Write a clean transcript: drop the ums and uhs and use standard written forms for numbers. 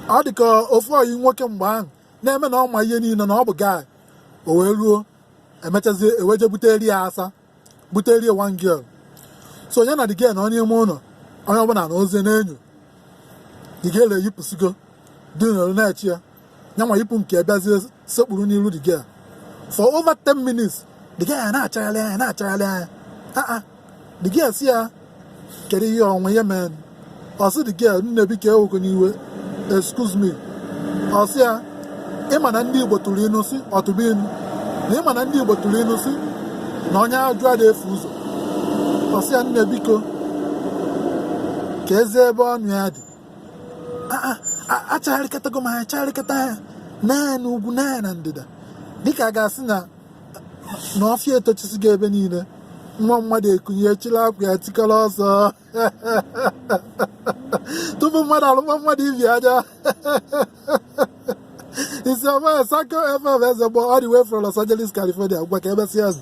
ọ dị ka ofu oyi nwoke mgbe ahụ na-eme na ọ ma ihe niile na ọ bụ gaa o wee ruo emechazie eweje butere ya asa butere ya one girl so onye na the girl na onye ime ụlọ onye ọbụla na ozi na-enyo the girl eyipụsigo dị n'olu na-echi ya nyanwa yipụ nke bịazie sekpuru n'iru the girl for over 10 minutes the girl na-achagharị anya the girl si ya kedu ihe ọnwa ihe mee ọ sị the girl nne biko ewego n'iwe excuse me ọ sị ya ịma na ndị Igbo tụrụ inu si ọtụba inu na ịma na ndị Igbo tụrụ inu si na onye ajụ ada efu ụzọ ọ sị ya nne biko ka eze ebe ọnụ ya dị achagharịkatago m anya chagharịkata anya naanị ugwu naanị na ndịda dịka a ga-asị na ọfịa etochisigo ebe niile nwa mmadụ ekunye echila akwa ya tikọrọ ọsọ tupu mmadụ alụma mmadụ ibi aja isi ọma Sako FM Ezebo all the way from Los Angeles, California. Gwa ka ebe si azụ